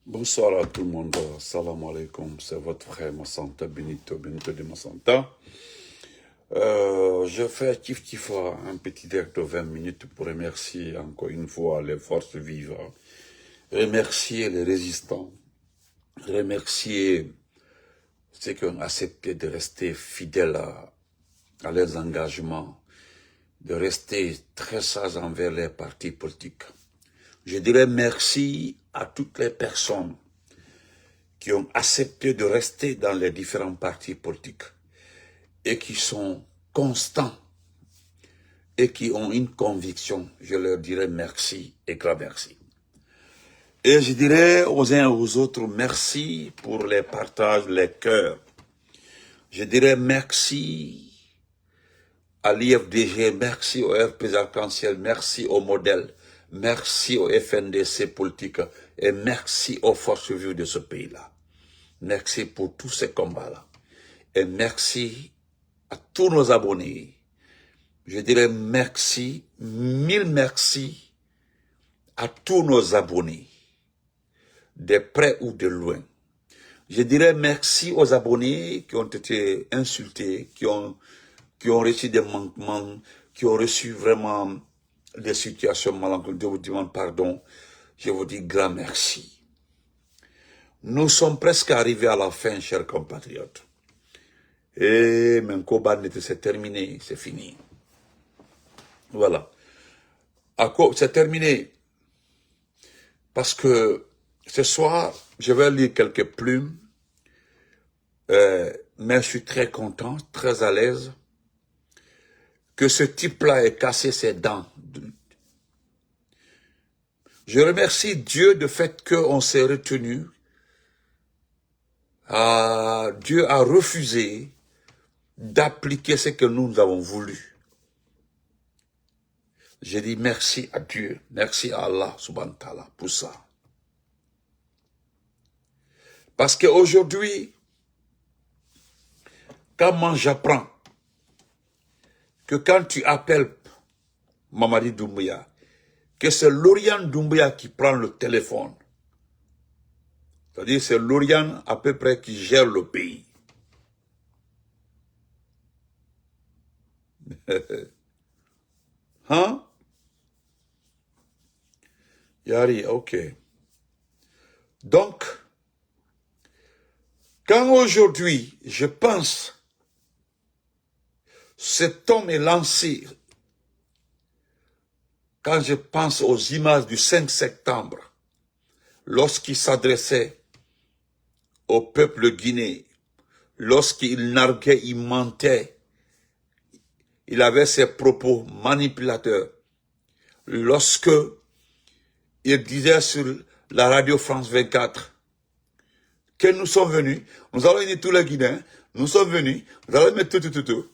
Bonsoir à tout le monde. Salam alaikum. C'est votre frère Massanta, Benito de Massanta. Je fais un petit direct de 20 minutes pour remercier encore une fois les forces vives, remercier les résistants, remercier ceux qui ont accepté de rester fidèles à leurs engagements, de rester très sages envers les partis politiques. Je dirais merci à toutes les personnes qui ont accepté de rester dans les différents partis politiques et qui sont constants et qui ont une conviction. Je leur dirais merci et grand merci. Et je dirais aux uns et aux autres merci pour les partages, les cœurs. Je dirais merci à l'IFDG, merci au RP Arc-en-Ciel, merci au modèle, merci au FNDC politique et merci aux forces vives de ce pays-là. Merci pour tous ces combats-là. Et merci à tous nos abonnés. Je dirais merci, mille merci à tous nos abonnés, de près ou de loin. Je dirais merci aux abonnés qui ont été insultés, qui ont reçu des manquements, qui ont reçu vraiment des situations malencontreuses. Je vous demande pardon. Je vous dis grand merci. Nous sommes presque arrivés à la fin, chers compatriotes. Et mon combat c'est terminé, c'est fini. Voilà. C'est terminé. Parce que ce soir, je vais lire quelques plumes. Mais je suis très content, très à l'aise que ce type-là ait cassé ses dents. Je remercie Dieu du fait qu'on s'est retenu. Dieu a refusé d'appliquer ce que nous avons voulu. Je dis merci à Dieu, merci à Allah subhanahu wa ta'ala pour ça. Parce qu'aujourd'hui, quand j'apprends que quand tu appelles Mamadi Doumbouya, que c'est Lauriane Doumbouya qui prend le téléphone, c'est-à-dire c'est Lauriane à peu près qui gère le pays. Hein? Yari, ok. Donc, quand aujourd'hui, je pense, cet homme est lancé, quand je pense aux images du 5 septembre, lorsqu'il s'adressait au peuple guinéen, lorsqu'il narguait, il mentait, il avait ses propos manipulateurs, lorsque il disait sur la radio France 24 que nous sommes venus, nous allons aider tous les Guinéens, nous sommes venus, nous allons mettre tout.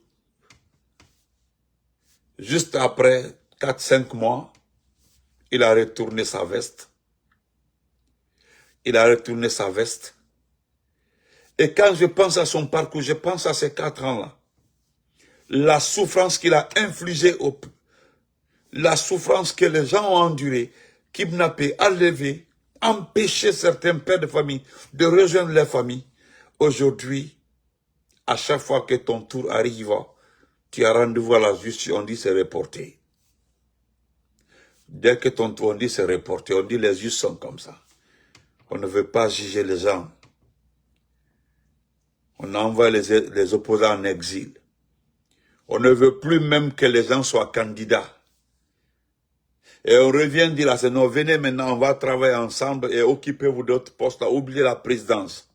Juste après 4-5 mois, il a retourné sa veste. Il a retourné sa veste. Et quand je pense à son parcours, je pense à ces 4 ans-là. La souffrance qu'il a infligée la souffrance que les gens ont endurée, kidnappé, enlevé, empêché certains pères de famille de rejoindre leur famille. Aujourd'hui, à chaque fois que ton tour arrive, tu as rendez-vous à la justice, on dit c'est reporté. Dès que ton tour, on dit c'est reporté, on dit les juges sont comme ça. On ne veut pas juger les gens. On envoie les opposants en exil. On ne veut plus même que les gens soient candidats. Et on revient dire à ces non, venez maintenant, on va travailler ensemble et occupez-vous d'autres postes, oubliez la présidence.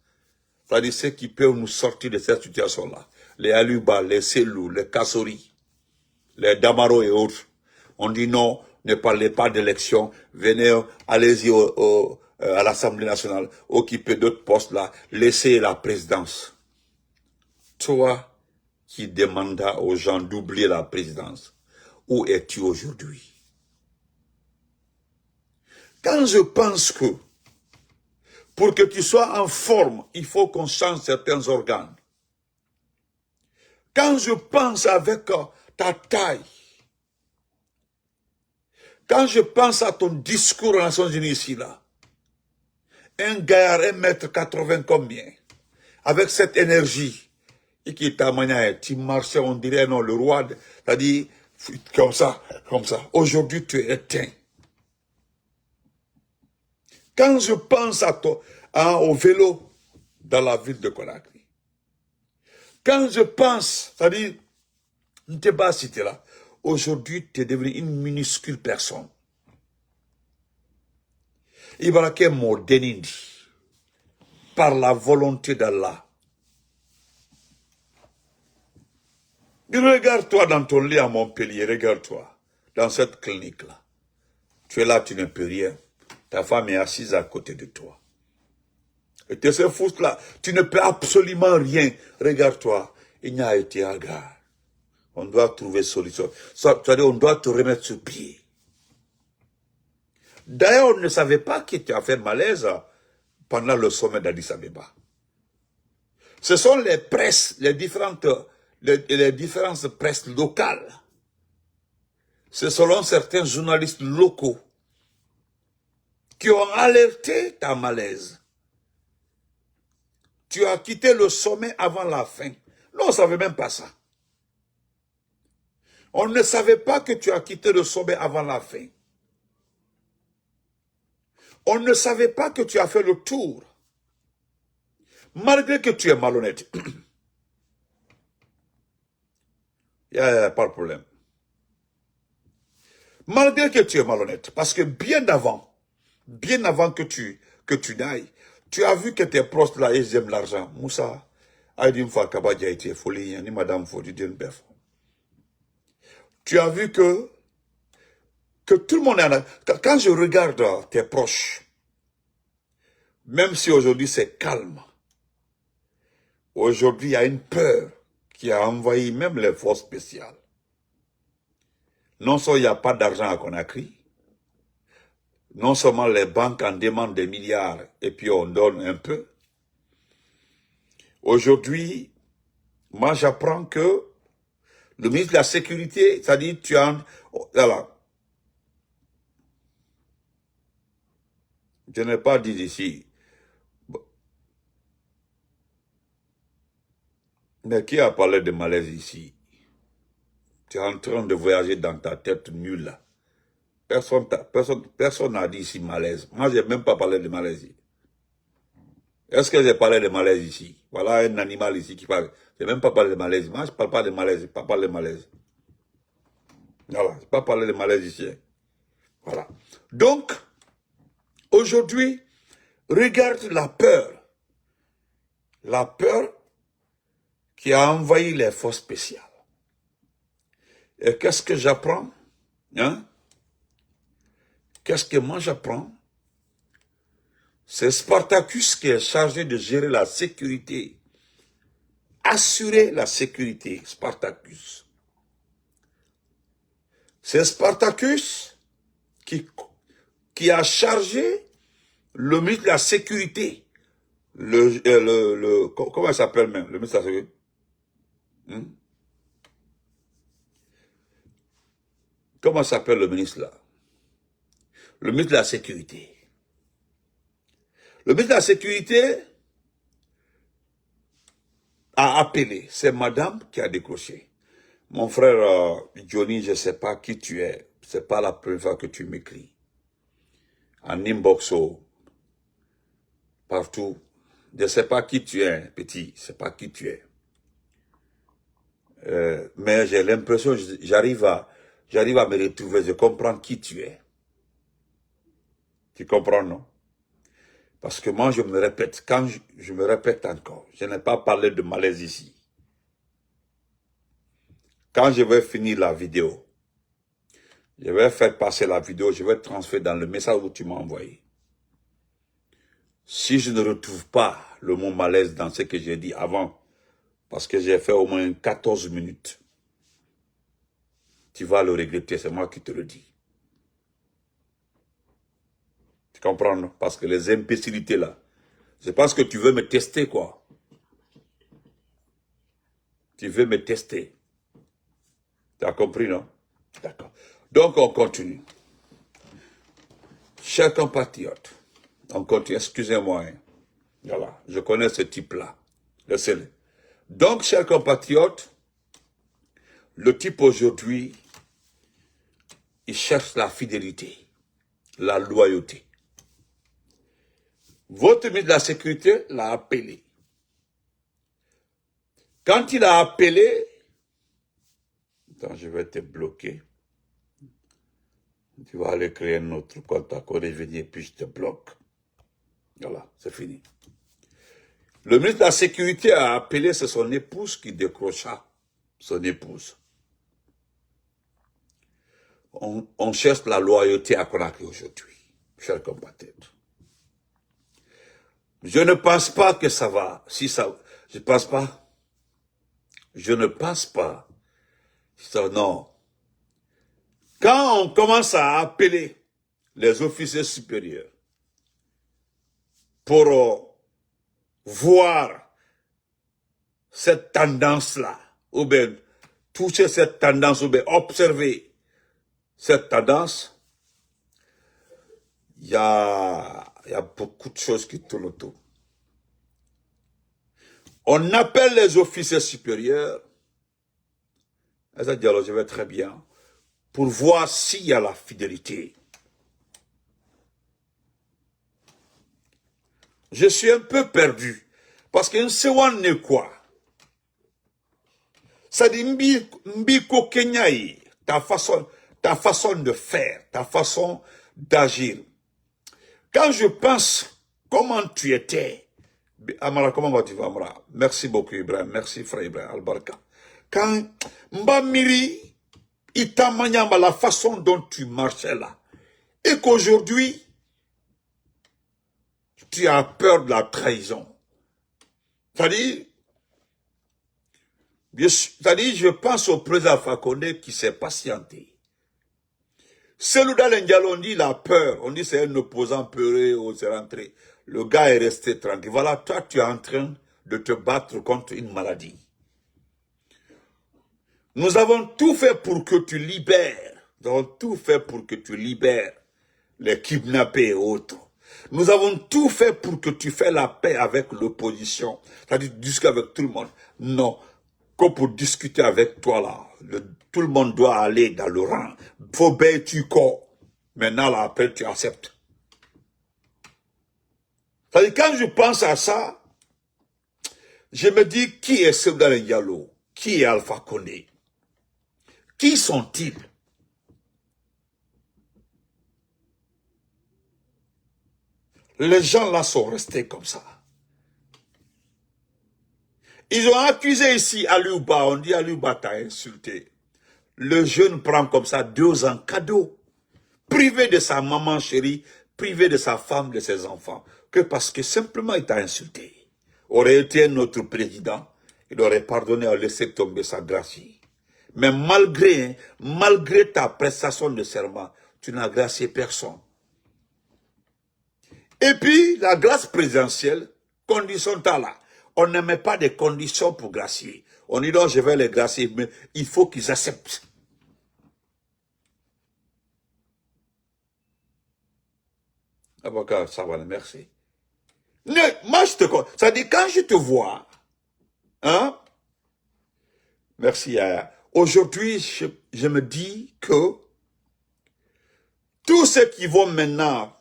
C'est-à-dire ceux qui peuvent nous sortir de cette situation-là. Les Aluba, les Selou, les Kassori, les Damaro et autres. On dit non, ne parlez pas d'élection, venez, allez-y à l'Assemblée nationale, occupez d'autres postes là, laissez la présidence. Toi qui demandas aux gens d'oublier la présidence, où es-tu aujourd'hui? Quand je pense que pour que tu sois en forme, il faut qu'on change certains organes. Quand je pense avec ta taille, quand je pense à ton discours aux Nations Unies ici, là, un gaillard, 1,80 m combien, avec cette énergie, et qui est à manière, tu marchais, on dirait, non, le roi, c'est-à-dire, comme ça, comme ça. Aujourd'hui, tu es éteint. Quand je pense à toi, au vélo, dans la ville de Conakry, quand je pense, c'est-à-dire, ne t'es pas cité là, aujourd'hui, tu es devenu une minuscule personne. Ibarake Mordenindi, par la volonté d'Allah. Regarde-toi dans ton lit à Montpellier, regarde-toi, dans cette clinique-là. Tu es là, tu ne peux rien. Ta femme est assise à côté de toi. Et tu es fou là, tu ne peux absolument rien. Regarde-toi, il n'y a été à gare. On doit trouver solution. C'est-à-dire, on doit te remettre sur pied. D'ailleurs, on ne savait pas que tu as fait malaise pendant le sommet d'Addis Abeba. Ce sont les presses, les différentes presses locales. C'est selon certains journalistes locaux qui ont alerté ta malaise. Tu as quitté le sommet avant la fin. Nous, on ne savait même pas ça. On ne savait pas que tu as quitté le sommet avant la fin. On ne savait pas que tu as fait le tour. Malgré que tu es malhonnête. Il n'y a pas de problème. Malgré que tu es malhonnête. Parce que bien avant que tu n'ailles, tu as vu que tes proches là, ils aiment l'argent. Moussa, Aïdim Fakabadja était folie, ni Madame Fodidien Bef. Tu as vu que tout le monde est en... Quand je regarde tes proches, même si aujourd'hui c'est calme, aujourd'hui il y a une peur qui a envahi même les forces spéciales. Non seulement il n'y a pas d'argent à Conakry, non seulement les banques en demandent des milliards et puis on donne un peu. Aujourd'hui, moi j'apprends que le ministre de la Sécurité, c'est-à-dire tu as... Voilà. Je n'ai pas dit ici. Mais qui a parlé de malaise ici? Tu es en train de voyager dans ta tête nulle là. Personne n'a dit ici malaise. Moi, je n'ai même pas parlé de malaise ici. Est-ce que j'ai parlé de malaise ici? Voilà un animal ici qui parle. Je n'ai même pas parlé de malaise. Moi, je ne parle pas de malaise. Je ne parle pas de malaise. Voilà, je ne pas parler de malaise ici. Voilà. Donc, aujourd'hui, regarde la peur. La peur qui a envahi les forces spéciales. Et qu'est-ce que j'apprends? Hein? Qu'est-ce que moi j'apprends? C'est Spartacus qui est chargé de gérer la sécurité. Assurer la sécurité, Spartacus. C'est Spartacus qui a chargé le ministre de la Sécurité. Comment il s'appelle même? Le ministre de la Sécurité. Comment s'appelle le ministre là? Le ministre de la Sécurité. Le ministre de la Sécurité a appelé. C'est madame qui a décroché. Mon frère Johnny, je ne sais pas qui tu es. Ce n'est pas la première fois que tu m'écris. En inboxo, partout. Je ne sais pas qui tu es, petit. Je ne sais pas qui tu es. Mais j'ai l'impression, j'arrive à me retrouver. Je comprends qui tu es. Tu comprends, non? Parce que moi, je me répète. Quand je me répète encore, je n'ai pas parlé de malaise ici. Quand je vais finir la vidéo, je vais faire passer la vidéo, je vais transférer dans le message que tu m'as envoyé. Si je ne retrouve pas le mot malaise dans ce que j'ai dit avant, parce que j'ai fait au moins 14 minutes, tu vas le regretter, c'est moi qui te le dis. Tu comprends, non? Parce que les imbécilités là, c'est parce que tu veux me tester, quoi. Tu veux me tester. Tu as compris, non? D'accord. Donc, on continue. Chers compatriotes, On continue, excusez-moi. Hein. Voilà, je connais ce type-là. Laissez-le. Donc, chers compatriotes, le type aujourd'hui, il cherche la fidélité, la loyauté. Votre ministre de la Sécurité l'a appelé. Quand il a appelé, attends, je vais te bloquer. Tu vas aller créer un autre compte à revenir, puis je te bloque. Voilà, c'est fini. Le ministre de la Sécurité a appelé, c'est son épouse qui décrocha. Son épouse. On cherche la loyauté à Conakry aujourd'hui, chers compatriotes. Je ne pense pas que ça va. Si ça, je pense pas. Je ne pense pas. Ça, non. Quand on commence à appeler les officiers supérieurs pour voir cette tendance-là, ou bien toucher cette tendance, ou bien observer cette tendance, il y a beaucoup de choses qui tournent autour. On appelle les officiers supérieurs, ça dialogue, je vais très bien, pour voir s'il y a la fidélité. Je suis un peu perdu, parce que Nsewan n'est quoi? Ça dit Mbiko Kenyaï, ta façon de faire, ta façon d'agir. Quand je pense comment tu étais, Amara, comment vas-tu, Amara? Merci beaucoup, Ibrahim. Merci, frère Ibrahim Albarka. Quand Mbamiri, Itamanyamba, la façon dont tu marchais là, et qu'aujourd'hui, tu as peur de la trahison. C'est-à-dire, je pense au président Fakonde qui s'est patienté. Celui-là, on dit il a peur. On dit c'est un opposant peureux, on s'est rentré. Le gars est resté tranquille. Voilà, toi, tu es en train de te battre contre une maladie. Nous avons tout fait pour que tu libères. Nous avons tout fait pour que tu libères les kidnappés et autres. Nous avons tout fait pour que tu fasses la paix avec l'opposition. C'est-à-dire discuter avec tout le monde. Non. Comme pour discuter avec toi là. Tout le monde doit aller dans le rang. Faut bien tu corps. Maintenant là, après tu acceptes. C'est-à-dire quand je pense à ça, je me dis qui est Sévdal Diallo? Qui est Alpha Condé? Qui sont-ils? Les gens là sont restés comme ça. Ils ont accusé ici Aliouba, on dit Aliouba t'a insulté. Le jeune prend comme ça 2 ans cadeau, privé de sa maman chérie, privé de sa femme, de ses enfants, que parce que simplement il t'a insulté. Aurait été notre président, il aurait pardonné à laisser tomber sa gracie. Mais malgré ta prestation de serment, tu n'as gracié personne. Et puis, la grâce présidentielle, condition là. On ne met pas de conditions pour gracier. On dit donc je vais les gracier, mais il faut qu'ils acceptent. Avocat, ça va, merci. Moi, je te connais. Ça dit, quand je te vois, hein, merci, Yaya. Aujourd'hui, je me dis que tous ceux qui vont maintenant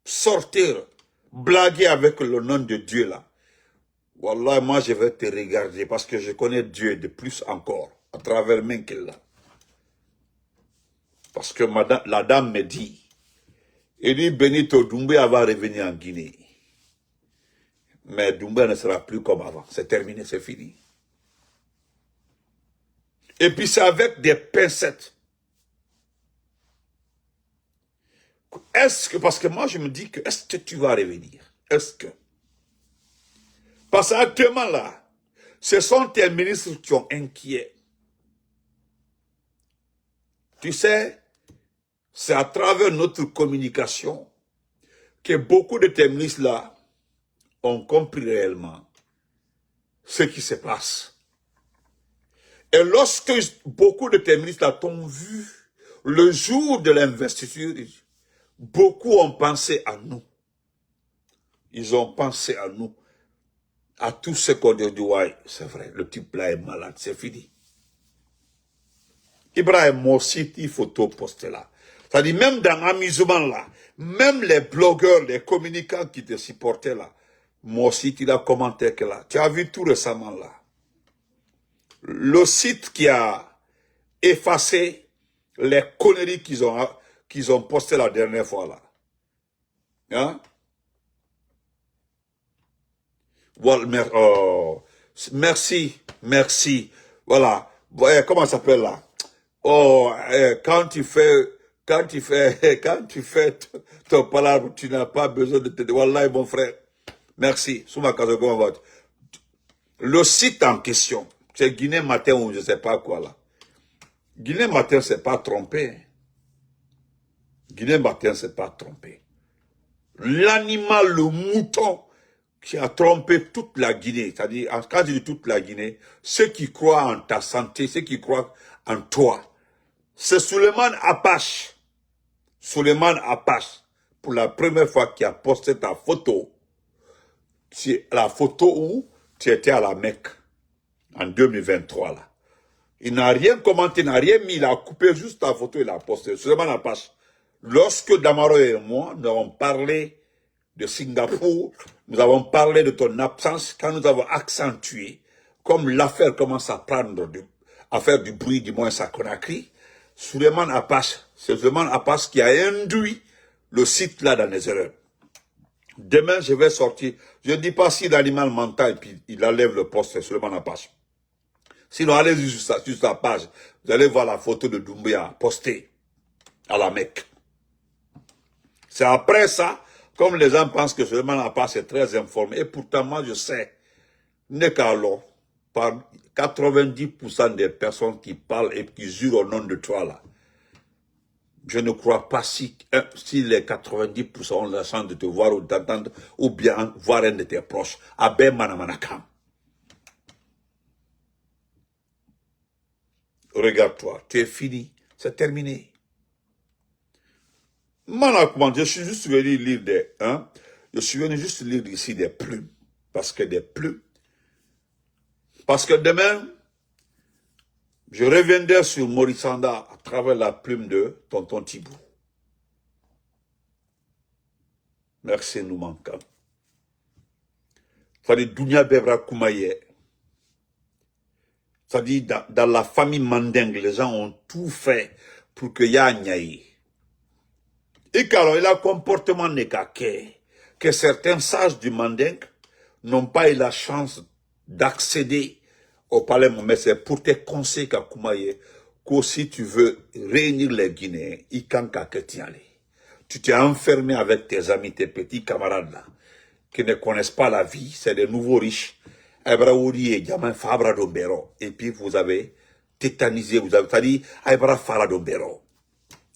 sortir, blaguer avec le nom de Dieu là, wallah, moi je vais te regarder parce que je connais Dieu de plus encore, à travers Menkela. Parce que la dame me dit, elle dit Benito Doumbouya va revenir en Guinée. Mais Doumbouya ne sera plus comme avant. C'est terminé, c'est fini. Et puis c'est avec des pincettes. Est-ce que, parce que moi je me dis que, est-ce que tu vas revenir? Est-ce que? Parce qu'actuellement là, ce sont tes ministres qui sont inquiets. Tu sais, c'est à travers notre communication que beaucoup de tes ministres là ont compris réellement ce qui se passe. Et lorsque beaucoup de tes ministres là t'ont vu, le jour de l'investiture, beaucoup ont pensé à nous. Ils ont pensé à nous, à tous ceux qu'on dit, ouais, c'est vrai, le type là est malade, c'est fini. Ibrahim Morsi, il faut tout poster là. C'est-à-dire, même dans l'amusement là, même les blogueurs, les communicants qui te supportaient là, Morsi, il a commenté que là. Tu as vu tout récemment là. Le site qui a effacé les conneries qu'ils ont postées la dernière fois là. Hein? Voilà, oh, merci, merci. Voilà. Comment ça s'appelle là? Oh, quand tu fais ton palabre, tu n'as pas besoin de te dire, Wallah, mon frère. Merci. Le site en question, c'est Guinée Matin ou je ne sais pas quoi là. Guinée Matin, c'est pas trompé. Guinée Matin, c'est pas trompé. L'animal, le mouton, qui a trompé toute la Guinée, c'est-à-dire, quand je dis toute la Guinée, ceux qui croient en ta santé, ceux qui croient en toi, c'est Suleiman Apache. Suleiman Apache, pour la première fois, qui a posté ta photo. C'est la photo où tu étais à la Mecque, en 2023, là. Il n'a rien commenté, il n'a rien mis, il a coupé juste ta photo, il a posté. Suleiman Apache. Lorsque Damaro et moi, nous avons parlé de Singapour, nous avons parlé de ton absence, quand nous avons accentué, comme l'affaire commence à faire du bruit, du moins à Conakry, Suleiman Apache, c'est Suleiman Apache qui a induit le site là dans les erreurs. Demain, je vais sortir, je ne dis pas si l'animal mental, et puis il enlève le poste, c'est Suleiman Apache. Sinon, allez sur sa page, vous allez voir la photo de Doumbouya postée à la Mecque. C'est après ça, comme les gens pensent que Suleiman Apache est très informé, et pourtant moi je sais, n'est qu'alors, par 90% des personnes qui parlent et qui jurent au nom de toi là, je ne crois pas si les 90% ont la chance de te voir ou d'entendre, ou bien voir un de tes proches, Abe Manamanakam. Regarde-toi, tu es fini, c'est terminé. Je suis juste venu lire je suis venu juste lire ici des plumes. Parce que des plumes. Parce que demain, je reviendrai sur Maurice Sanda à travers la plume de Tonton Thibou. Merci, nous manquons. C'est-à-dire, Dounia Bebra Koumaye. C'est-à-dire, dans la famille Mandingue, les gens ont tout fait pour qu'il y ait un Nyaï. Et qu'alors, il a un comportement négatif, que certains sages du Mandingue n'ont pas eu la chance d'accéder au palais, mais c'est pour tes conseils qu'à Koumaye, qu'aussi tu veux réunir les Guinéens, tu t'es enfermé avec tes amis, tes petits camarades là, qui ne connaissent pas la vie, c'est des nouveaux riches, et puis vous avez tétanisé, vous avez dit,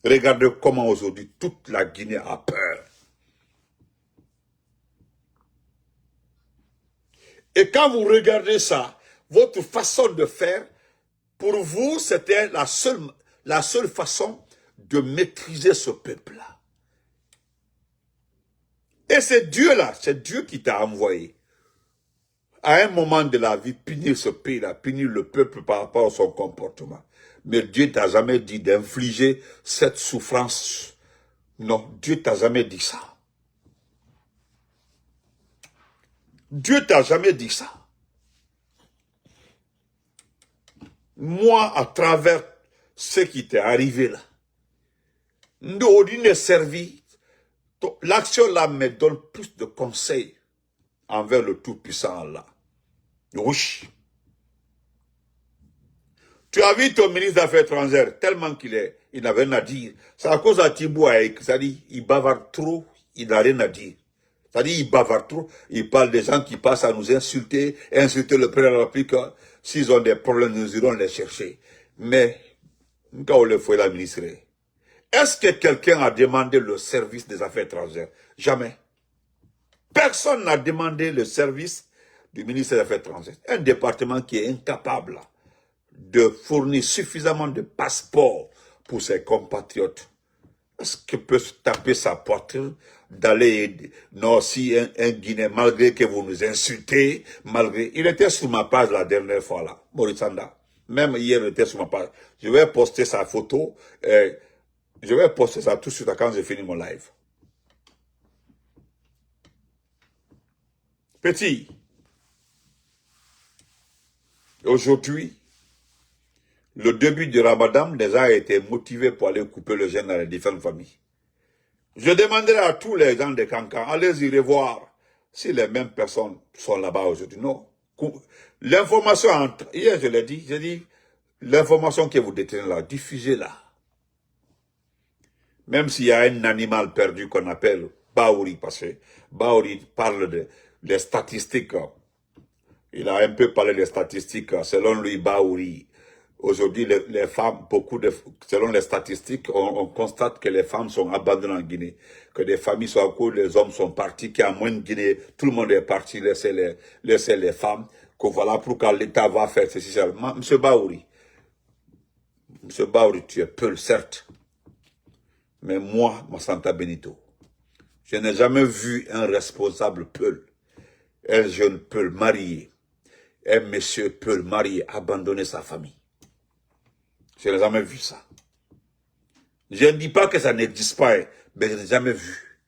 regardez comment aujourd'hui toute la Guinée a peur. Et quand vous regardez ça, votre façon de faire, pour vous, c'était la seule façon de maîtriser ce peuple-là. Et c'est Dieu-là, c'est Dieu qui t'a envoyé, à un moment de la vie, punir ce pays-là, punir le peuple par rapport à son comportement. Mais Dieu t'a jamais dit d'infliger cette souffrance. Non, Dieu t'a jamais dit ça. Dieu t'a jamais dit ça. Moi, à travers ce qui t'est arrivé là, nous ne servi. L'action là me donne plus de conseils envers le Tout-Puissant là. Oui. Tu as vu ton ministre des Affaires étrangères, tellement il n'avait rien à dire. C'est à cause de Thibou, c'est-à-dire, il bavarde trop, il n'a rien à dire. C'est-à-dire, il bavarde trop, il parle des gens qui passent à nous insulter, insulter le président de la République. S'ils ont des problèmes, nous irons les chercher. Mais, quand on le fait la ministre, est-ce que quelqu'un a demandé le service des affaires étrangères? Jamais. Personne n'a demandé le service du ministère des Affaires étrangères. Un département qui est incapable de fournir suffisamment de passeports pour ses compatriotes. Est-ce qu'il peut taper sa poitrine d'aller, non, si un Guinéen, malgré que vous nous insultez, malgré, il était sur ma page la dernière fois là, Maurice Sanda. Même hier, il était sur ma page. Je vais poster sa photo, je vais poster ça tout de suite quand j'ai fini mon live. Petit, aujourd'hui, le début du Ramadan, les gens étaient motivés pour aller couper le jeûne dans les différentes familles. Je demanderai à tous les gens de Cancan, allez-y revoir si les mêmes personnes sont là-bas aujourd'hui. Non. L'information, hier je l'ai dit, j'ai dit, l'information que vous détenez là, diffusez-la. Même s'il y a un animal perdu qu'on appelle Baouri, parce que Baouri parle des statistiques. Il a un peu parlé des statistiques. Selon lui, Baouri, aujourd'hui, les femmes, selon les statistiques, on constate que les femmes sont abandonnées en Guinée, que des familles sont à court, les hommes sont partis, qu'il y a moins de Guinée, tout le monde est parti, laisser les femmes, que voilà pourquoi l'État va faire ceci. Monsieur Baouri, tu es Peul, certes, mais moi, Santa Benito, je n'ai jamais vu un responsable Peul, un jeune Peul marié, un monsieur Peul marié abandonner sa famille. Je n'ai jamais vu ça. Je ne dis pas que ça n'existe pas, mais je n'ai jamais vu.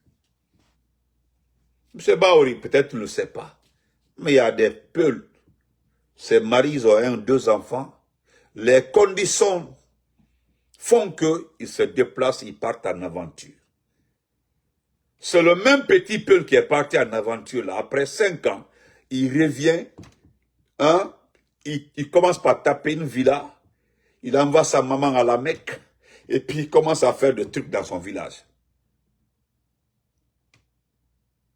M. Baouri, peut-être ne le sait pas, mais il y a des Peuls. Ses maris ils ont deux enfants. Les conditions font qu'ils se déplacent, ils partent en aventure. C'est le même petit Peul qui est parti en aventure là. Après 5 ans, il revient, hein, il commence par taper une villa. Il envoie sa maman à la Mecque et puis il commence à faire des trucs dans son village.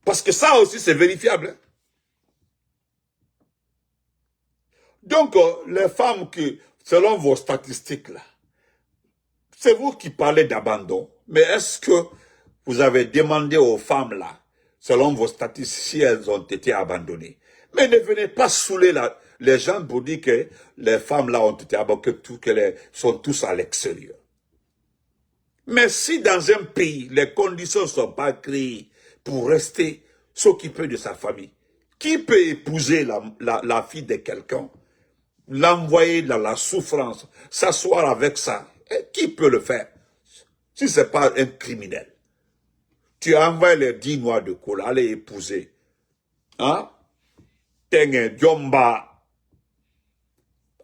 Parce que ça aussi, c'est vérifiable. Hein? Donc, les femmes qui, selon vos statistiques, là, c'est vous qui parlez d'abandon. Mais est-ce que vous avez demandé aux femmes, là, selon vos statistiques, si elles ont été abandonnées? Mais ne venez pas saouler les gens pour dire que les femmes là ont été abandonnées, qu'elles sont tous à l'extérieur. Mais si dans un pays, les conditions ne sont pas créées pour rester s'occuper de sa famille, qui peut épouser la fille de quelqu'un, l'envoyer dans la souffrance, s'asseoir avec ça? Et qui peut le faire si ce n'est pas un criminel? Tu envoies les 10 noix de cola, aller épouser. Hein? Tenge Djomba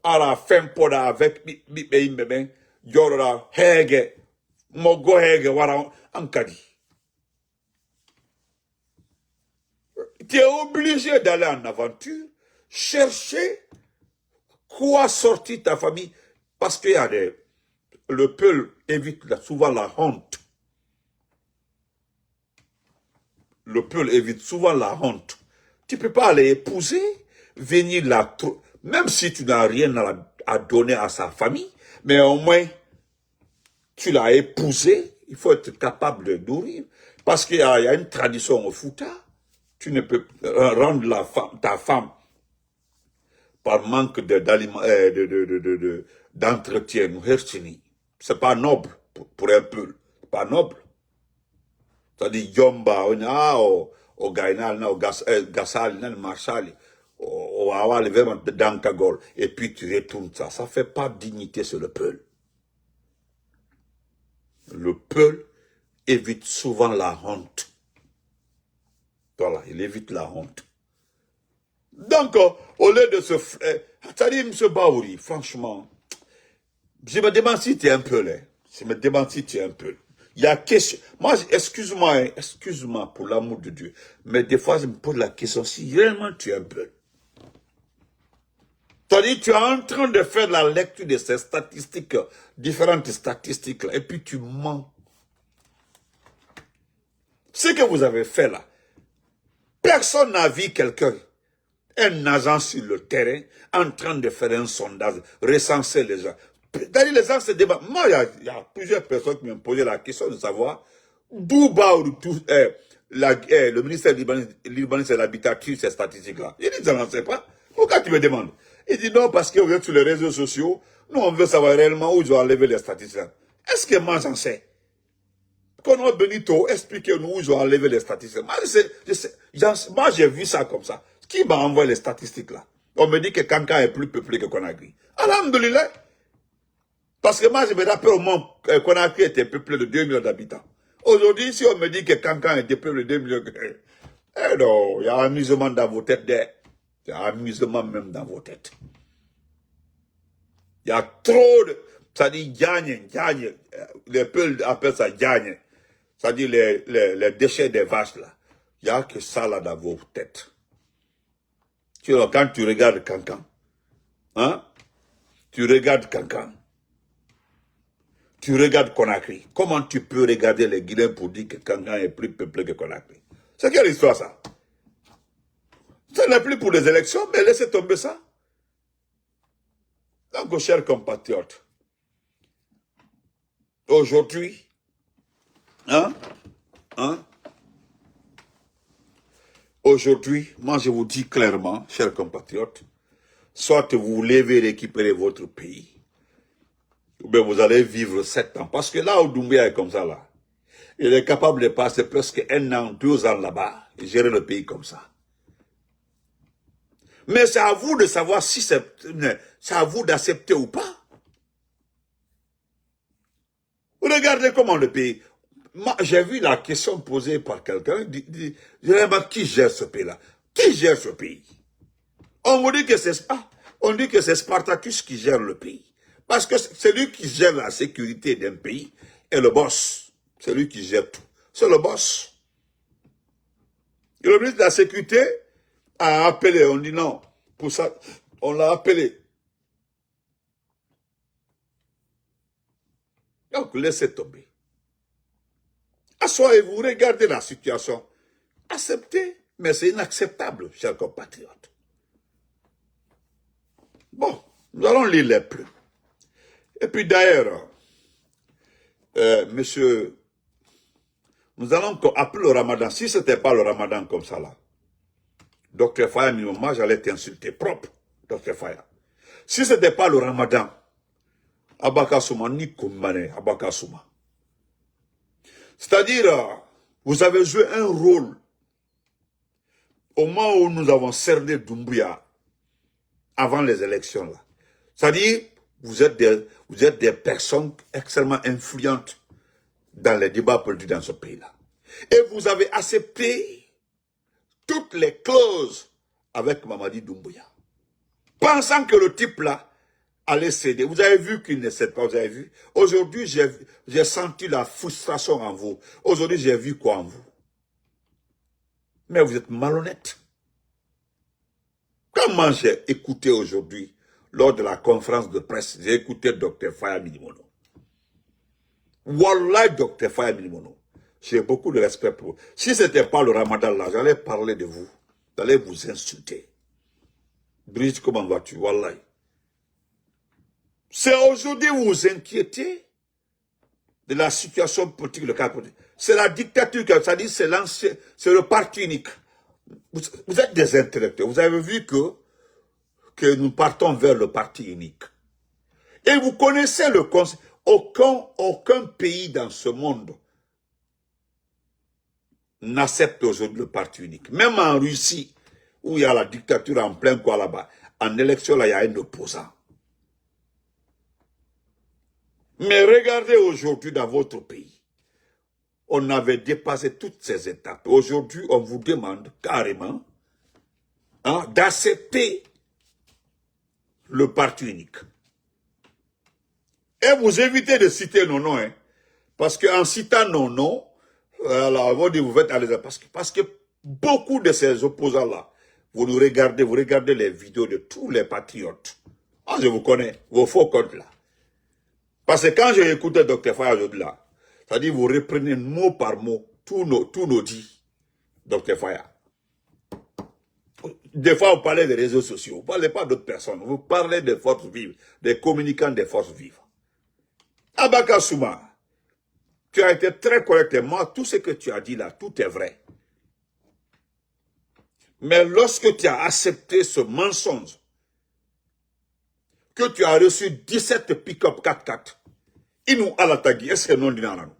à la fin poda avec Bibé Yorora Hege Mogo Hege Wara Ankadi. Tu es obligé d'aller en aventure, chercher quoi sortir ta famille, parce qu'il y a le Peul évite souvent la honte. Le Peul évite souvent la honte. Tu ne peux pas aller épouser, venir là, même si tu n'as rien à donner à sa famille, mais au moins, tu l'as épousé, il faut être capable de nourrir. Parce qu'il y a une tradition au Fouta, tu ne peux rendre ta femme par manque d'entretien. C'est pas noble pour un Peul, c'est pas noble. C'est-à-dire, Yomba, au Gainal, au Gassal, au Marshal, au Awal, vraiment dans Kagol, et puis tu retournes ça. Ça ne fait pas dignité sur le Peul. Le Peul évite souvent la honte. Voilà, il évite la honte. Donc, au lieu de se... C'est-à-dire, M. Baouri, franchement, je me demande si tu es un Peul. Hein. Je me demande si tu es un Peul. Il y a question. Moi, excuse-moi pour l'amour de Dieu. Mais des fois, je me pose la question si réellement tu es un Peul. C'est-à-dire, tu es en train de faire la lecture de ces statistiques, différentes statistiques, là, et puis tu mens. Ce que vous avez fait là, personne n'a vu quelqu'un, un agent sur le terrain, en train de faire un sondage, recenser les gens. C'est-à-dire, les gens se débattent. Moi, il y a plusieurs personnes qui m'ont posé la question de savoir d'où le ministère libanais de l'Habitat tire ces statistiques-là. Il dit, je n'en sais pas. Pourquoi tu me demandes? Il dit, non, parce que vous êtes sur les réseaux sociaux, nous, on veut savoir réellement où ils ont enlevé les statistiques. Est-ce que moi, j'en sais? Kono Benito, expliquez-nous où ils ont enlevé les statistiques. Moi, j'ai vu ça comme ça. Qui m'a envoyé les statistiques là? On me dit que Kankan est plus peuplé que Conakry. Alhamdoulilah. Parce que moi, je me rappelle au moment que Conakry était peuplé de 2 millions d'habitants. Aujourd'hui, si on me dit que Kankan était peuplé de 2 millions, eh non, il y a un amusement dans vos têtes. Il y a un amusement même dans vos têtes. Il y a trop de... Ça dit gagne. Les peuples appellent ça gagne. Ça dit les déchets des vaches là. Il n'y a que ça là dans vos têtes. Quand tu regardes Kankan, hein? Tu regardes Kankan. Tu regardes Conakry. Comment tu peux regarder les Guinéens pour dire que Kankan est plus peuplé que Conakry? C'est quelle histoire ça? Ça n'est plus pour les élections, mais laissez tomber ça. Donc, chers compatriotes, aujourd'hui, aujourd'hui, moi je vous dis clairement, chers compatriotes, soit vous vous levez et récupérez votre pays, ou bien vous allez vivre 7 ans. Parce que là où Doumbouya est comme ça, là, il est capable de passer presque 1 an, 2 ans là-bas, et gérer le pays comme ça. Mais c'est à vous de savoir si c'est à vous d'accepter ou pas. Regardez comment le pays... J'ai vu la question posée par quelqu'un, je dis, qui gère ce pays-là? Qui gère ce pays? On me dit que c'est Spartacus qui gère le pays. Parce que c'est lui qui gère la sécurité d'un pays et le boss. C'est lui qui gère tout. C'est le boss. Et le ministre de la Sécurité a appelé, on dit non. Pour ça, on l'a appelé. Donc, laissez tomber. Assoyez-vous, regardez la situation. Acceptez, mais c'est inacceptable, chers compatriotes. Bon, nous allons lire les plumes. Et puis d'ailleurs, monsieur, nous allons appeler le ramadan. Si ce n'était pas le ramadan comme ça là, Dr Faya, moi j'allais t'insulter propre, Dr Faya. Si ce n'était pas le ramadan, Abaka Souma, ni Koumane, Abaka Souma. C'est-à-dire, vous avez joué un rôle au moment où nous avons cerné Doumbouya avant les élections là. C'est-à-dire, vous êtes des personnes extrêmement influentes dans les débats politiques dans ce pays-là. Et vous avez accepté toutes les clauses avec Mamadi Doumbouya. Pensant que le type-là allait céder. Vous avez vu qu'il ne cède pas, vous avez vu. Aujourd'hui, j'ai senti la frustration en vous. Aujourd'hui, j'ai vu quoi en vous? Mais vous êtes malhonnête. Comment j'ai écouté aujourd'hui, lors de la conférence de presse, j'ai écouté Dr Faya Minimono. Wallah, Dr Faya Minimono. J'ai beaucoup de respect pour vous. Si ce n'était pas le ramadan là, j'allais parler de vous. J'allais vous insulter. Brigitte, comment vas-tu? Wallah. C'est aujourd'hui vous vous inquiétez de la situation politique de cas politique. C'est la dictature, c'est-à-dire c'est le parti unique. Vous êtes des intellectuels. Vous avez vu que nous partons vers le parti unique. Et vous connaissez le concept. Aucun pays dans ce monde n'accepte aujourd'hui le parti unique. Même en Russie, où il y a la dictature en plein quoi là-bas, en élection, là, il y a un opposant. Mais regardez aujourd'hui dans votre pays, on avait dépassé toutes ces étapes. Aujourd'hui, on vous demande carrément d'accepter le parti unique. Et vous évitez de citer nos noms, hein, parce qu'en citant nos noms, alors, vous faites à l'aise. Parce que beaucoup de ces opposants-là, vous regardez les vidéos de tous les patriotes. Ah, je vous connais, vos faux comptes là. Parce que quand j'ai écouté Dr Faya aujourd'hui là, c'est-à-dire vous reprenez mot par mot tous nos dits, Dr Faya. Des fois, vous parlez des réseaux sociaux, vous ne parlez pas d'autres personnes, vous parlez des forces vives, des communicants des forces vives. Abaka Souma, tu as été très correct et moi, tout ce que tu as dit là, tout est vrai. Mais lorsque tu as accepté ce mensonge, que tu as reçu 17 pick-up 4x4, Inou Alatagi, est-ce que non dit non?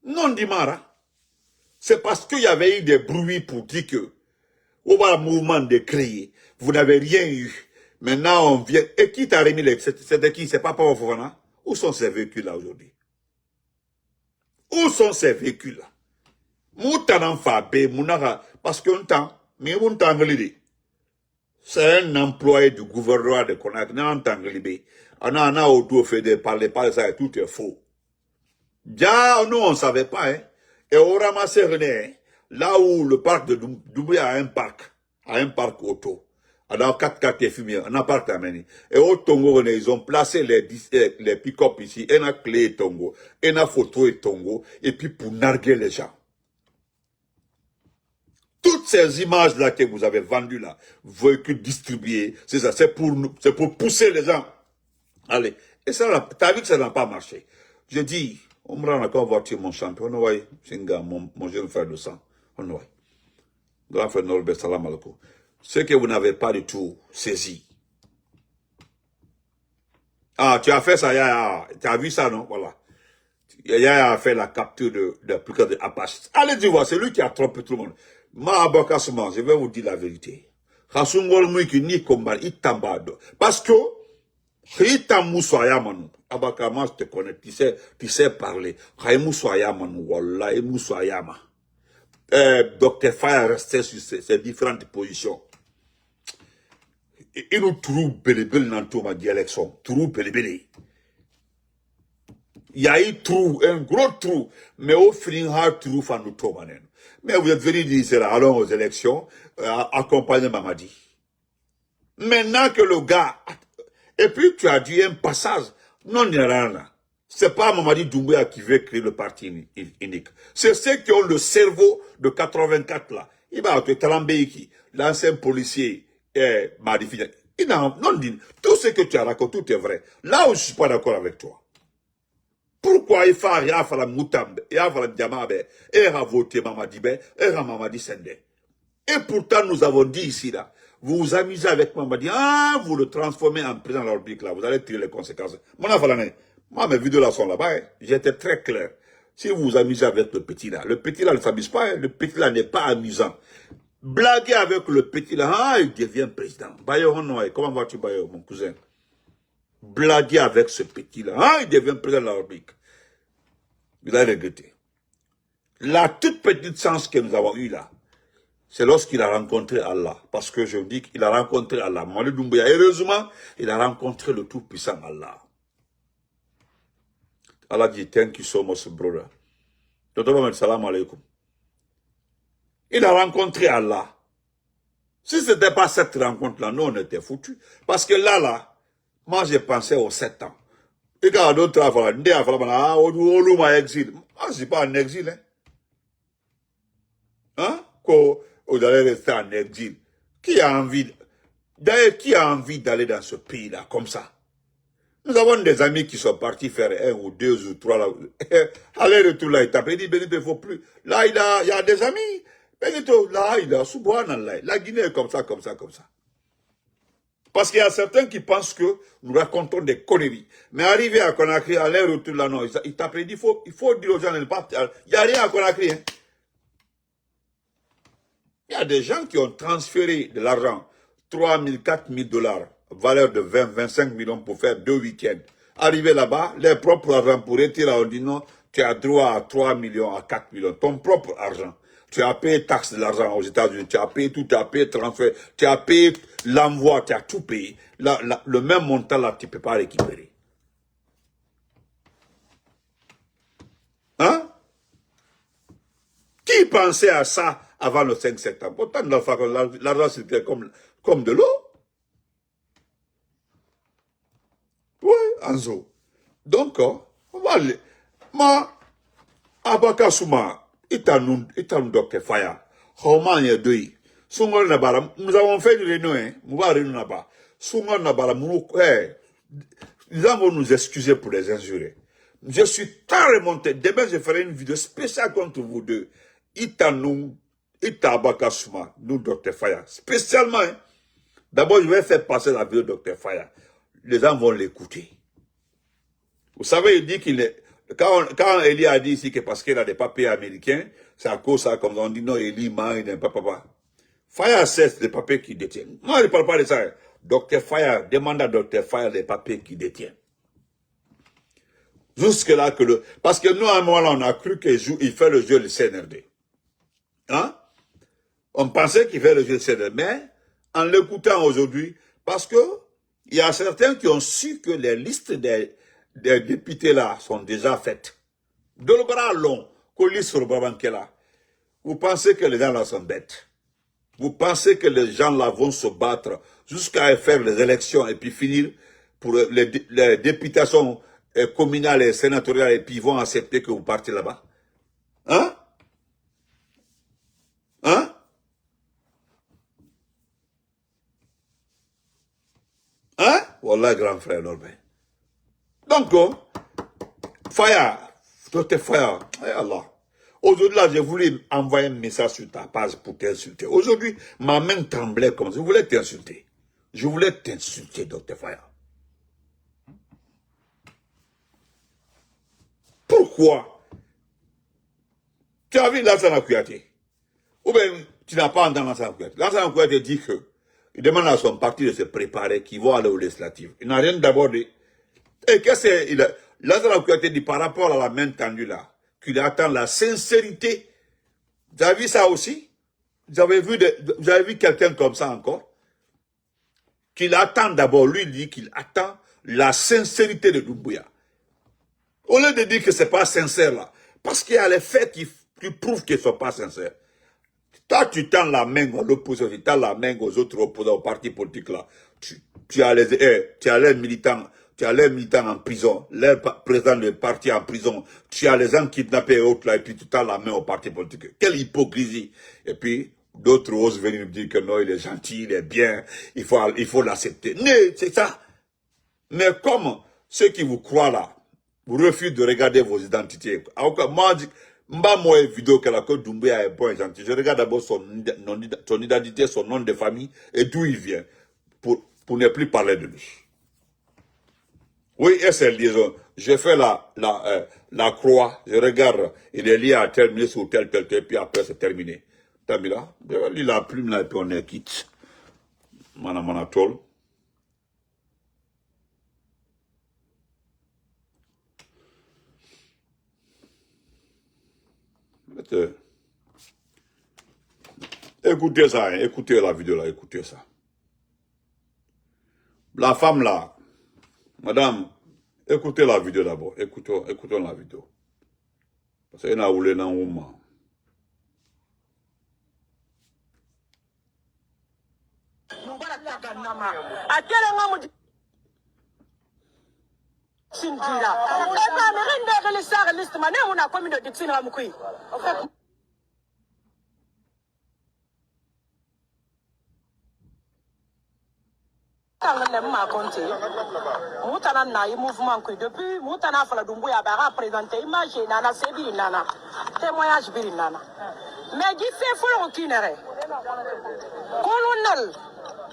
Non, Dimara. C'est parce qu'il y avait eu des bruits pour dire que, au bas le mouvement de créer, vous n'avez rien eu. Maintenant, on vient. Et qui t'a remis les. C'était qui? C'est pas Papa Fofana? Où sont ces véhicules-là aujourd'hui? Où sont ces véhicules-là? Moutanan Fabé, Mounara. Parce qu'on t'a. Mais on t'a englidé. C'est un employé du gouvernement de Conakry. Non, t'a englidé. On a autour fait de parler ça et tout est faux. Déjà, nous, on ne savait pas, hein. Et on ramassait René, là où le parc de Doumbouya a un parc auto. Alors, 4x4 est fumé, un appart amené. Et au Tongo, René, ils ont placé les pick-up ici, et la clé et Tongo, et la photo et Tongo, et puis pour narguer les gens. Toutes ces images-là que vous avez vendues là, véhicules distribués, c'est ça, c'est pour pousser les gens. Allez. Et ça, t'as vu que ça n'a pas marché. Je dis, on me rend encore voiture, mon champion. On voit, c'est un gars, mon jeune frère de sang. On voit. Grand frère Norbert, salam alaikum. Ce que vous n'avez pas du tout saisi. Ah, tu as fait ça, Yaya. Tu as vu ça, non? Voilà. Yaya a fait la capture de plus de Apache. Allez-y voir, c'est lui qui a trompé tout le monde. Ma abakasuma, je vais vous dire la vérité. Parce que, Abakama, je te connais, tu sais parler. Dr. Faya restait sur ces différentes positions. Et nous trouvons belébele dans ma élection. Trou belébele. Il y a eu trou, un gros trou. Mais au final, trou fan nous trouve. Mais vous êtes venu dire, allons aux élections, accompagner Mamadi. Maintenant que le gars, et puis tu as dit un passage, non, il n'y a rien là. C'est pas Mamadi Doumbouya qui veut créer le parti unique. C'est ceux qui ont le cerveau de 84 là. Il va te Talambeiki, l'ancien policier, Madifi. Non, tout ce que tu as raconté, tout est vrai. Là où je suis pas d'accord avec toi. Pourquoi il faut aller à la Moutambe, et à la Diamabe, et à voter Mamadi Be, et à Mamadi Sende. Et pourtant, nous avons dit ici, là, vous vous amusez avec Mamadi, vous le transformez en président de la République, là, vous allez tirer les conséquences. Moi, mes vidéos là sont là-bas, hein. J'étais très clair. Si vous vous amusez avec le petit là ne s'amuse pas, hein. Le petit là n'est pas amusant. Blaguer avec le petit là, il devient président. Bayo, comment vas-tu, Bayo, mon cousin? Blaguer avec ce petit là, il devient président de la République. Vous allez regretter. La toute petite chance que nous avons eue là, c'est lorsqu'il a rencontré Allah. Parce que je vous dis qu'il a rencontré Allah. Mamadi Doumbouya, heureusement, il a rencontré le tout-puissant Allah. Allah dit, thank you so much, brother. Salam alaikum. Il a rencontré Allah. Si ce n'était pas cette rencontre-là, nous, on était foutus. Parce que là, moi, j'ai pensé aux 7 ans. Et quand d'autres ont exil. Moi, je ne suis pas en exil. Hein? Quand vous allez rester en exil. Qui a envie, d'ailleurs, qui a envie d'aller dans ce pays-là, comme ça? Nous avons des amis qui sont partis faire 1 ou 2 ou 3 là. Aller-retour là, il t'a dit, Benito, il ne faut plus. Là, il y a des amis. Benito, là, il a subhanallah. La Guinée est comme ça, comme ça, comme ça. Parce qu'il y a certains qui pensent que nous racontons des conneries. Mais arrivé à Conakry, aller-retour là, non, il t'a dit, il faut dire aux gens de ne pas. Il n'y a rien à Conakry. Hein. Il y a des gens qui ont transféré de l'argent, 3 000, 4 000 $, valeur de 20, 25 millions pour faire 2 week-ends. Arrivé là-bas, les propres argent pour retirer, on dit non, tu as droit à 3 millions, à 4 millions, ton propre argent. Tu as payé taxe de l'argent aux États-Unis, tu as payé tout, tu as payé transfert, tu as payé l'envoi, tu as tout payé. Le même montant là, tu ne peux pas récupérer. Hein? Qui pensait à ça avant le 5 septembre? Pourtant, l'argent c'était comme de l'eau. Oui, Anzo. Donc, on va aller. Ma, Abaka Souma, Itanun Dr. Faya, Roman Yadui, Sungon Nabara, nous avons fait une réunion, nous allons réunion là-bas. Sungon Nabara, nous allons nous excuser pour les injures. Je suis très remonté. Demain, je ferai une vidéo spéciale contre vous deux. Itanun, Abaka Souma, nous Dr. Faya. Spécialement, hein. D'abord, je vais faire passer la vidéo de Dr. Faya. Les gens vont l'écouter. Vous savez, il dit qu'il est, Quand Eli a dit ici que parce qu'il a des papiers américains, c'est à cause ça, comme on dit, non, Eli, il n'est pas papa. Fire cesse les papiers qu'il détient. Moi, je ne parle pas de ça. Docteur Fire, demande à Docteur Fire les papiers qu'il détient. Jusque-là que le... Parce que nous, à un moment là, on a cru qu'il fait le jeu du CNRD. Hein? On pensait qu'il fait le jeu du CNRD. Mais, en l'écoutant aujourd'hui, parce que il y a certains qui ont su que les listes des députés là sont déjà faites. De le bras long, qu'on lit sur le Babankela. Vous pensez que les gens là sont bêtes. Vous pensez que les gens là vont se battre jusqu'à faire les élections et puis finir pour les députations communales et sénatoriales et puis ils vont accepter que vous partez là-bas? Hein? Hein? Hein? Wallah, grand frère Norbert. Donc, Fire, Dr. Fire, eh Allah. Aujourd'hui, là, j'ai voulu envoyer un message sur ta page pour t'insulter. Aujourd'hui, ma main tremblait comme ça. Je voulais t'insulter. Je voulais t'insulter, Dr. Fire. Pourquoi? Tu as vu Lansana Kouyaté? Ou bien, tu n'as pas entendu Lansana Kouyaté. Lansana Kouyaté dit que il demande à son parti de se préparer, qu'il va aller aux législatives. Il n'a rien d'abord dit. Et qu'est-ce que c'est? Lansana Kouyaté dit par rapport à la main tendue là, qu'il attend la sincérité. Vous avez vu ça aussi? Vous avez vu quelqu'un comme ça encore? Qu'il attend d'abord, lui il dit qu'il attend la sincérité de Doumbouya. Au lieu de dire que c'est pas sincère là, parce qu'il y a les faits qui prouvent qu'ils ne sont pas sincères. Toi, tu tends la main à l'opposition, tu tends la main aux autres opposants, aux partis politiques là. Tu as les militants en prison, les présidents de partis en prison, tu as les gens kidnappés et autres là, et puis tu tends la main aux partis politiques. Quelle hypocrisie! Et puis, d'autres osent venir dire que non, il est gentil, il est bien, il faut l'accepter. Mais c'est ça. Mais comme ceux qui vous croient là, vous refusez de regarder vos identités. Moi, moi, vidéo que la Côte Doumbouya est bon et gentil. Je regarde d'abord son identité, son nom de famille et d'où il vient. Pour ne plus parler de lui. Oui, et c'est liaison. Je fais la croix, je regarde, il est lié à tel ministre ou tel, puis après c'est terminé. T'as mis là? Je lis la plume là et puis on est quitte. Manatol. Écoutez ça, hein, écoutez la vidéo là, écoutez ça. La femme là, madame, écoutez la vidéo d'abord, écoutons la vidéo. Parce qu'elle a voulu dans le moment. Moutana na mouvement depuis Moutana Fala Doumbouya a présenté image nana Sébi nana témoignage biri nana mais qui fait fou aucune colonel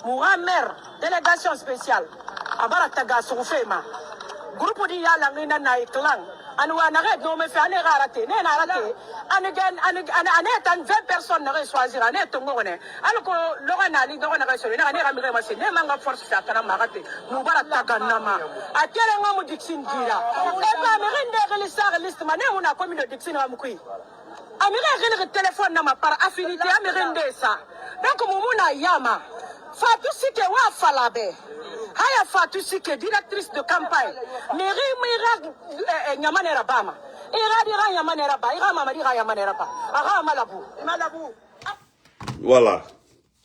Mouramer délégation spéciale abara taga soufema groupe di yala ngina na clan anwa na red no me fait ane rarate ne na rate ane tan 20 personnes ne choisir ane tongo ne alko logana li logana ka so ne ane ramire ma se ne manga force sa kana marate mu bara taga nama akere ngamu dixin dira e ba me rende rele sar liste ma ne una commune de dixin ngamu kui amire rele téléphone nama par affinité amire rende ça donc mumuna yama Fatou Sike wa falabe Haya Fatou Sike directrice de campagne mairie mira nyamanera bama ira dira nyamanera ba ira mama dira nyamanera ba ara malabou. Voilà,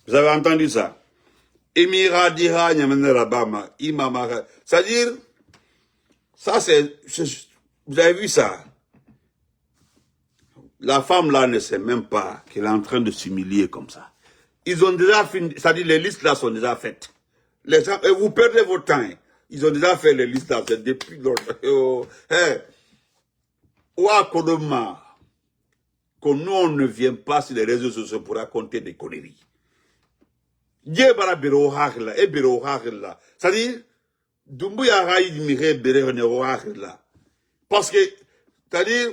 vous avez entendu ça? Emira dira nyamanera bama imama, c'est-à-dire ça c'est, vous avez vu ça? La femme là ne sait même pas qu'elle est en train de s'humilier comme ça. Ils ont déjà fini, c'est-à-dire les listes là sont déjà faites. Les gens, et vous perdez votre temps. Ils ont déjà fait les listes là, c'est depuis longtemps. Que nous on ne vient pas sur les réseaux sociaux pour raconter des conneries. C'est-à-dire, Doumbouya Raïd Mire Bere là. Parce que C'est-à-dire,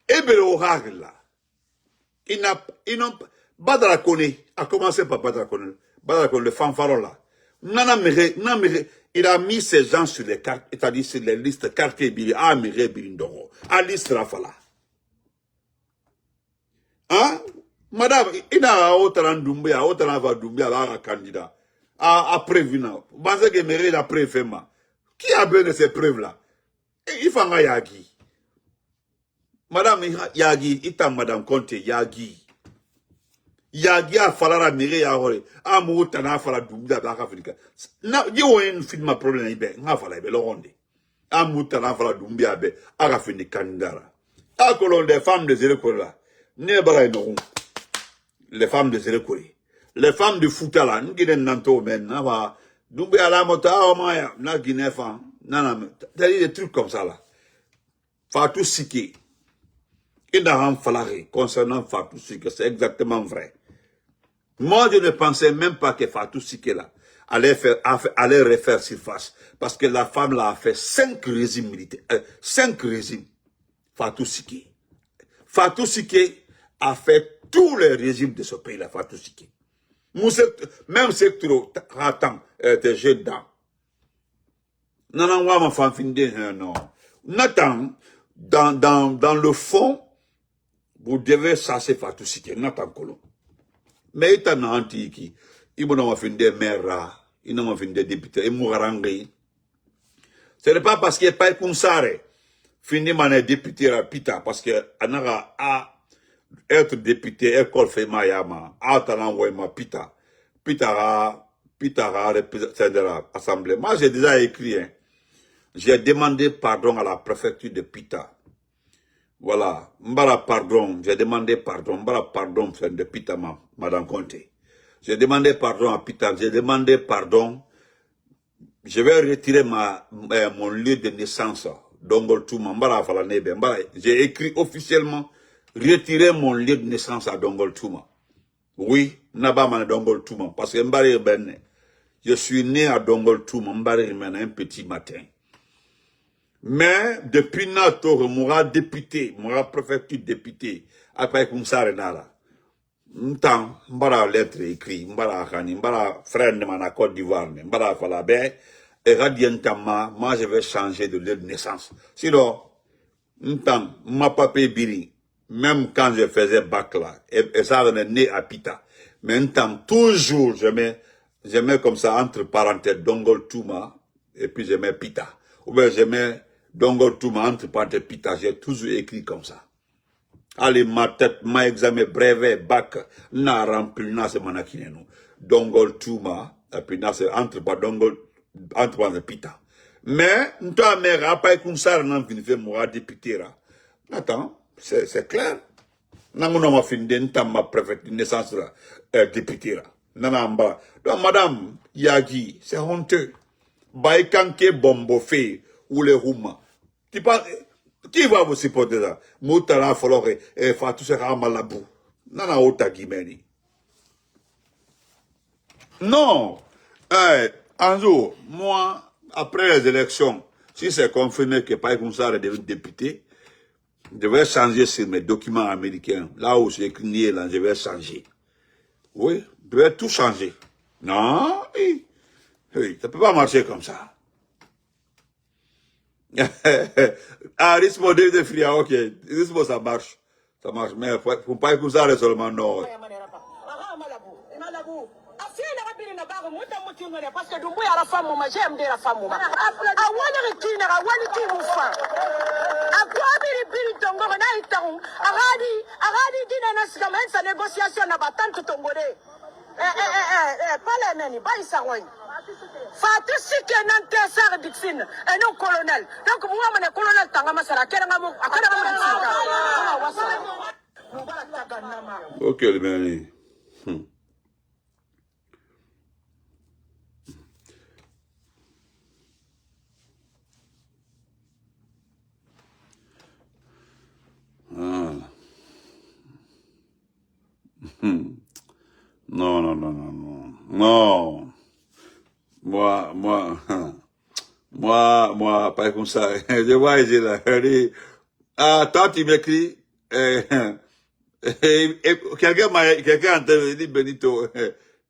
Ebelo là. Il n'a Badara Kone a commencé par Badara Kone. Badara Kone, le fanfaron là. Il a mis ses gens sur les cartes, c'est-à-dire sur les listes quartier Bili, Amire Bilindoro, à liste Rafala. Hein? Madame, il a autant Doumbia, autant va Doumbia, là, candidat. A prévenu. Parce que Méré l'a prévu. Qui a besoin de ces preuves-là? Il faut un Yagi. Madame Yagi, il t'a Madame Conte, Yagi. Yagi a fallu la Méré à Hore. A Moutana fala Doumbia, Africa. Na, you won't fit my problem, Ibe, Nafala, Belonde. A Moutana fala Doumbia, Arafini Kandara. A colon des femmes de Zérekola. Nebara non. Les femmes de Zérekola. Les femmes de Foutala, nous guidons Nanto, men, Nava, Doumbé à la mota, Maya, na Guinée-Fan, Nana, t'as dit des trucs comme ça là. Fatou Siki, il n'a rien fallu concernant Fatou Siki, c'est exactement vrai. Moi, je ne pensais même pas que Fatou Siki là allait refaire surface, parce que la femme là a fait 5 régimes militaires, 5 régimes. Fatou Siki. Fatou Siki a fait tous les régimes de ce pays là, Fatou Siki. Même secteur, attends, t'es jeune dedans. Non, ma femme finit, non. Nathan, dans le fond, vous devez chasser Fatou Siki, Nathan Kolo. Mais il y a un anti-qui, il m'a fait des maires, il m'a fait des députés, il m'a rangé. Ce n'est pas parce qu'il n'y a pas de consare, fini mon député rapide, parce que, a être député, école fait Mayama, ma pita représentant l'Assemblée. Moi, j'ai déjà écrit, hein. J'ai demandé pardon à la préfecture de Pita. Voilà. Mbara pardon, j'ai demandé pardon. Mbara pardon de Pita, Madame Conte. J'ai demandé pardon à Pita, j'ai demandé pardon. Je vais retirer mon lieu de naissance, Dongol Touma, Mbara Falanebe. J'ai écrit officiellement, retirer mon lieu de naissance à Dongol Touma. Oui, Nabama Dongol Touma, parce que Mbari Ben, je suis né à Dongol Touma, Mbari Ben, un petit matin. Mais, depuis Nato, Moura député, Moura préfecture député, après Koumsare Nara, M'tan, Mbara lettre écrit, Mbara Khani, Mbara frère de ma Côte d'Ivoire, Mbara Falabe, et Radiantama, moi je vais changer de lieu de naissance. Sinon, M'tan, ma papé Biri, même quand je faisais bac là, et ça venait né à Pita. Mais M'tan, toujours, je mets comme ça, entre parenthèses, Dongol Touma, et puis je mets Pita. Ou bien je mets Dongol Touma, entre parenthèses, Pita, j'ai toujours écrit comme ça. Allez, ma tête, ma examen brevet, bac, n'a rempli, n'a se manakineno. Dongol Touma, et puis n'a se entre parenthèses, Pita. Mais, n'ta mère, après qu'on s'arrête, n'a fini fait mourir député là. Attends, c'est clair. N'a m'a fini n'ta ma préfecture de naissance là, député là. Nanamba. Donc, madame Yagi, c'est honteux. Baïkanke Bombofé ou les Rouma. Qui va vous supporter ça? Moutara Folore et Fatou Sera Malabou. Nana Ota Gimeni. Non. Anzo, moi, après les élections, si c'est confirmé que Païkounsar est devenu député, je vais changer sur mes documents américains. Là où j'ai écrit là, je vais changer. Oui, je vais tout changer. Non, oui, ça ne peut pas marcher comme ça. Ah, Rismo de Fria, ok. Rismo, ça marche. Ça marche. Mais pour pas écouter ça seulement, non. Parce que Doumbouya a la femme, moi j'aime la femme. A wani rikina, a wani kimufa. A quoi biri tongo na itaru. Aradi dina na sigamen sa négociation na batante tongolais. Pas les nani, pas ils s'arroignent. Fatou Siki nan tesar dixine et non colonel. Donc moi mon colonel tangama sera kenanga Ok, le meni. Non. Moi, Moi, pas comme ça. Je vois, j'ai là. Ah, toi, tu m'écris. Quelqu'un a dit, Benito,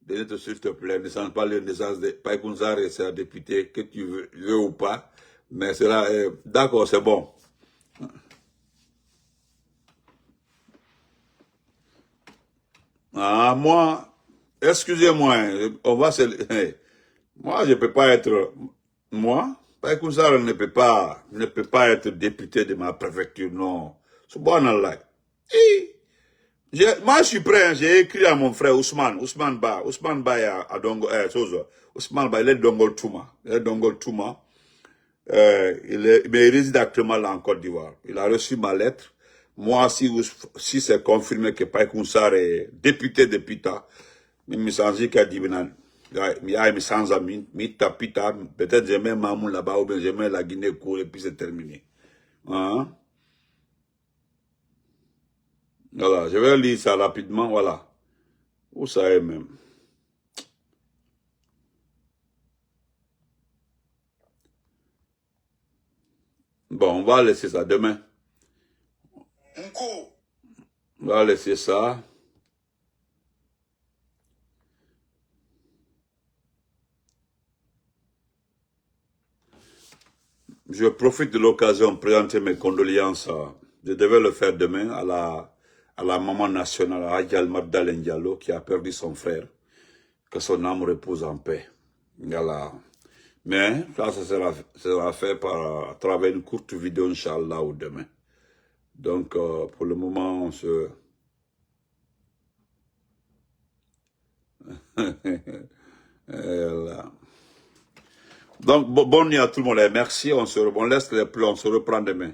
Benito, s'il te plaît, ne sens pas les naissances de Païkounzar et sa députée, que tu veux ou pas. Mais c'est là, d'accord, c'est bon. Ah, moi, excusez-moi, on va se... Moi, je peux pas être... Moi, Païkounzar ne peut pas être député de ma préfecture, non. Subhanallah. Moi, je suis prêt, hein. J'ai écrit à mon frère Ousmane Ba à Dongo, Ousmane Ba, il est Dongol Touma. Mais il réside actuellement là en Côte d'Ivoire. Il a reçu ma lettre. Moi, si c'est confirmé que Païkounzar est député de Pita, il me semble qu'il a dit, peut-être j'ai même Mamoun là-bas, ou bien j'ai même la Guinée court et puis c'est terminé. Hein? Voilà, je vais lire ça rapidement, voilà. Où ça est même? Bon, on va laisser ça demain. On va laisser ça. Je profite de l'occasion de présenter mes condoléances. Je devais le faire demain à la maman nationale, à Adjal Magdalene Diallo, qui a perdu son frère. Que son âme repose en paix. Voilà. Mais ça sera fait à travers une courte vidéo, Inch'Allah, ou demain. Donc, pour le moment, on se... Voilà. Donc, bonne nuit à tout le monde. Merci, on laisse les plans, on se reprend demain.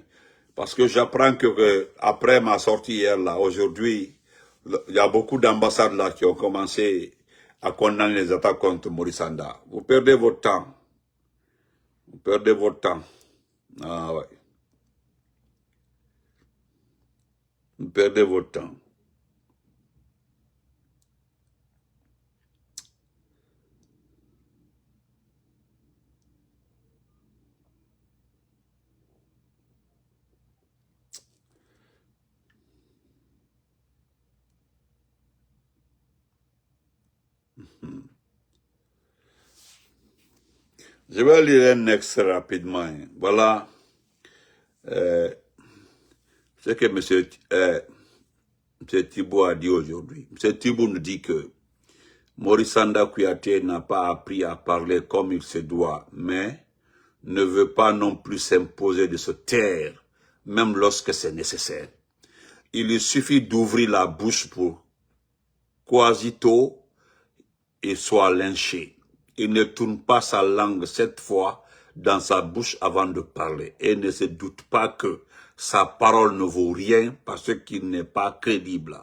Parce que j'apprends que après ma sortie hier, là, aujourd'hui, il y a beaucoup d'ambassades là qui ont commencé à condamner les attaques contre Maurice Sanda. Vous perdez votre temps. Vous perdez votre temps. Ah ouais. Vous perdez votre temps. Je vais lire un extrait rapidement. Voilà ce que M. Thibault a dit aujourd'hui. M. Thibault nous dit que Maurice Sanda Kouyaté n'a pas appris à parler comme il se doit, mais ne veut pas non plus s'imposer de se taire, même lorsque c'est nécessaire. Il lui suffit d'ouvrir la bouche pour quasito et soit lynché. Il ne tourne pas sa langue cette fois dans sa bouche avant de parler et ne se doute pas que sa parole ne vaut rien parce qu'il n'est pas crédible.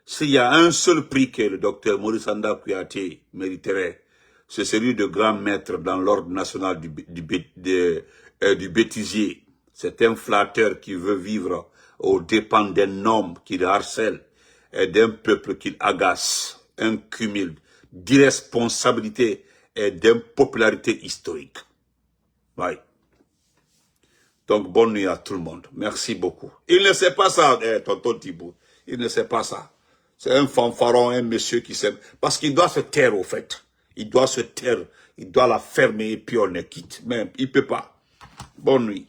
S'il y a un seul prix que le docteur Maurice Sanda Kouyaté mériterait, c'est celui de grand maître dans l'ordre national du bêtisier. C'est un flatteur qui veut vivre aux dépens d'un homme qui le harcèle et d'un peuple qu'il agace, un cumul d'irresponsabilité et d'impopularité historique. Ouais. Donc, bonne nuit à tout le monde. Merci beaucoup. Il ne sait pas ça, tonton Thibault. Il ne sait pas ça. C'est un fanfaron, un monsieur qui sait. Parce qu'il doit se taire, au fait. Il doit se taire. Il doit la fermer et puis on est quitte. Mais il ne peut pas. Bonne nuit.